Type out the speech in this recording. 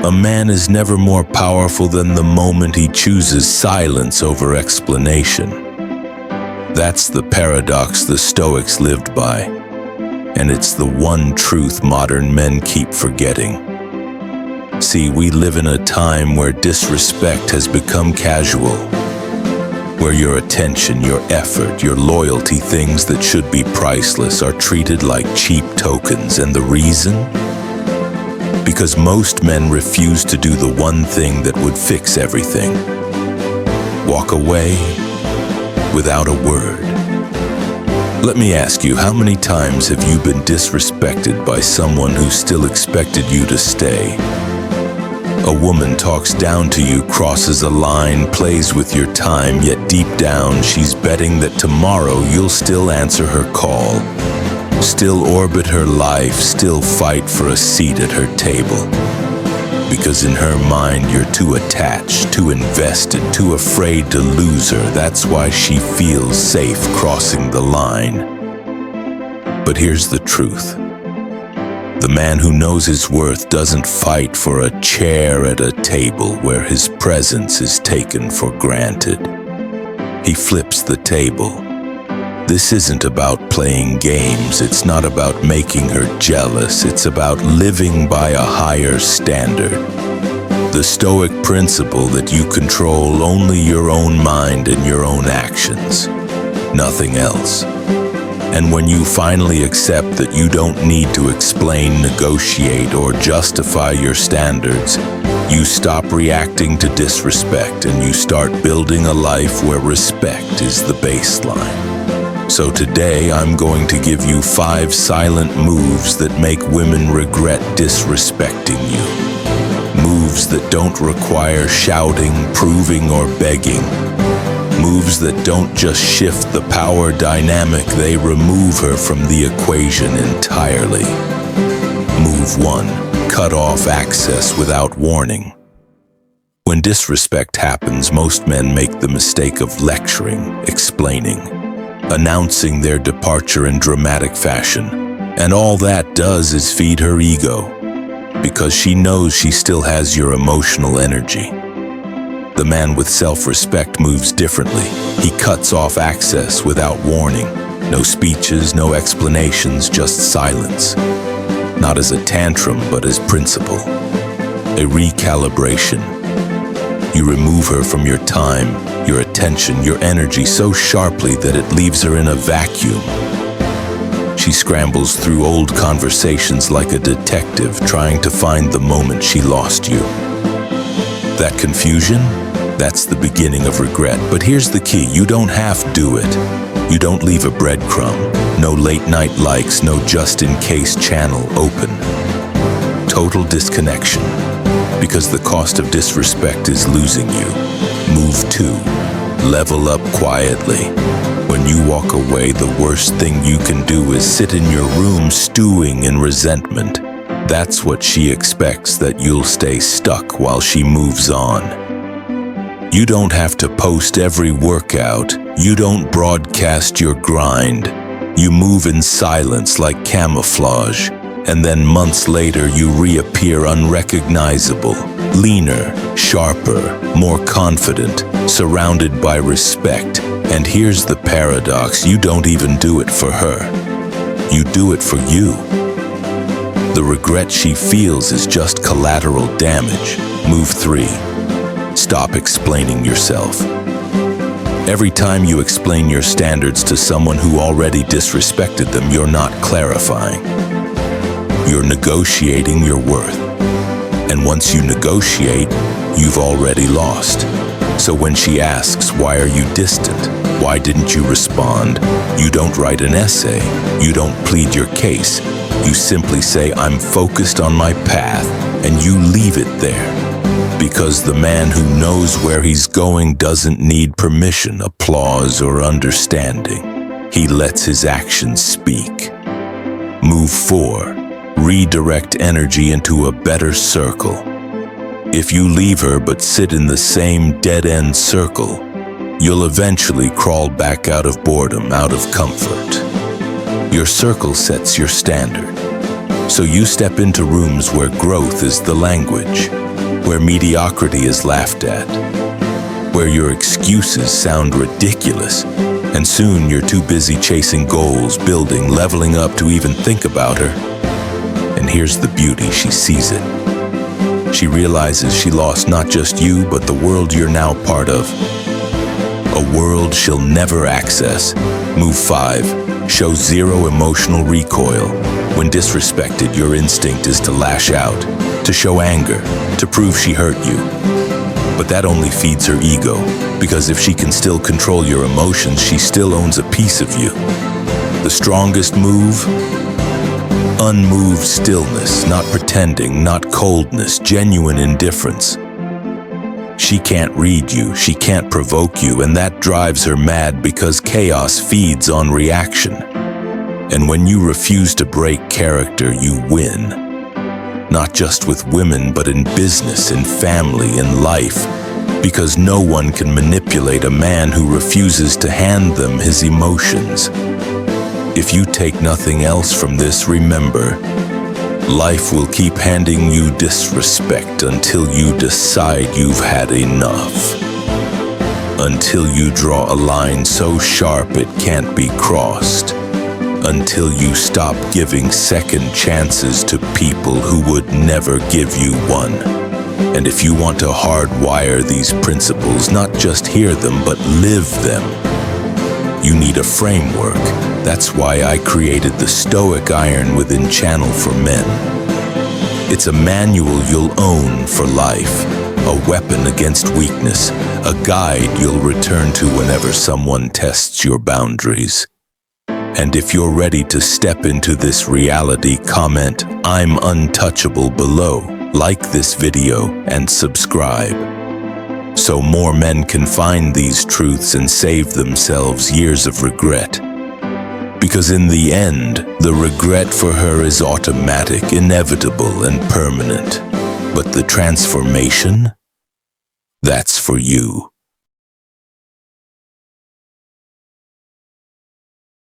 A man is never more powerful than the moment he chooses silence over explanation. That's the paradox the Stoics lived by, and it's the one truth modern men keep forgetting. See, we live in a time where disrespect has become casual, where your attention, your effort, your loyalty, things that should be priceless, are treated like cheap tokens. And the reason? Because most men refuse to do the one thing that would fix everything. Walk away without a word. Let me ask you, how many times have you been disrespected by someone who still expected you to stay? A woman talks down to you, crosses a line, plays with your time, yet deep down she's betting that tomorrow you'll still answer her call, still orbit her life, still fight for a seat at her table. Because in her mind you're too attached, too invested, too afraid to lose her. That's why she feels safe crossing the line. But here's the truth. The man who knows his worth doesn't fight for a chair at a table where his presence is taken for granted. He flips the table. This isn't about playing games. It's not about making her jealous. It's about living by a higher standard. The Stoic principle that you control only your own mind and your own actions, nothing else. And when you finally accept that you don't need to explain, negotiate, or justify your standards, you stop reacting to disrespect and you start building a life where respect is the baseline. So today I'm going to give you 5 silent moves that make women regret disrespecting you. Moves that don't require shouting, proving, or begging. Moves that don't just shift the power dynamic, they remove her from the equation entirely. Move 1. Cut off access without warning. When disrespect happens, most men make the mistake of lecturing, explaining, announcing their departure in dramatic fashion. And all that does is feed her ego, because she knows she still has your emotional energy. The man with self-respect moves differently. He cuts off access without warning. No speeches, no explanations, just silence. Not as a tantrum, but as principle. A recalibration. You remove her from your time, your attention, your energy so sharply that it leaves her in a vacuum. She scrambles through old conversations like a detective trying to find the moment she lost you. That confusion? That's the beginning of regret. But here's the key. You don't have to do it. You don't leave a breadcrumb. No late night likes, no just-in-case channel open. Total disconnection. Because the cost of disrespect is losing you. Move 2. Level up quietly. When you walk away, the worst thing you can do is sit in your room stewing in resentment. That's what she expects, that you'll stay stuck while she moves on. You don't have to post every workout. You don't broadcast your grind. You move in silence like camouflage, and then months later you reappear unrecognizable, leaner, sharper, more confident, surrounded by respect. And here's the paradox. You don't even do it for her. You do it for you. The regret she feels is just collateral damage. Move 3. Stop explaining yourself. Every time you explain your standards to someone who already disrespected them, you're not clarifying. You're negotiating your worth. And once you negotiate, you've already lost. So when she asks, why are you distant? Why didn't you respond? You don't write an essay. You don't plead your case. You simply say, I'm focused on my path, and you leave it there. Because the man who knows where he's going doesn't need permission, applause, or understanding. He lets his actions speak. Move 4. Redirect energy into a better circle. If you leave her but sit in the same dead-end circle, you'll eventually crawl back out of boredom, out of comfort. Your circle sets your standard. So you step into rooms where growth is the language, where mediocrity is laughed at, where your excuses sound ridiculous, and soon you're too busy chasing goals, building, leveling up to even think about her. And here's the beauty, she sees it. She realizes she lost not just you, but the world you're now part of. A world she'll never access. Move 5. Show zero emotional recoil. When disrespected, your instinct is to lash out, to show anger, to prove she hurt you. But that only feeds her ego, because if she can still control your emotions, she still owns a piece of you. The strongest move? Unmoved stillness, not pretending, not coldness, genuine indifference. She can't read you, she can't provoke you, and that drives her mad because chaos feeds on reaction. And when you refuse to break character, you win. Not just with women, but in business, in family, in life. Because no one can manipulate a man who refuses to hand them his emotions. If you take nothing else from this, remember, life will keep handing you disrespect until you decide you've had enough. Until you draw a line so sharp it can't be crossed. Until you stop giving second chances to people who would never give you one. And if you want to hardwire these principles, not just hear them, but live them, you need a framework. That's why I created the Stoic Iron within Channel for Men. It's a manual you'll own for life, a weapon against weakness, a guide you'll return to whenever someone tests your boundaries. And if you're ready to step into this reality, comment "I'm untouchable" below, like this video, and subscribe, so more men can find these truths and save themselves years of regret. Because in the end, the regret for her is automatic, inevitable, and permanent. But the transformation? That's for you.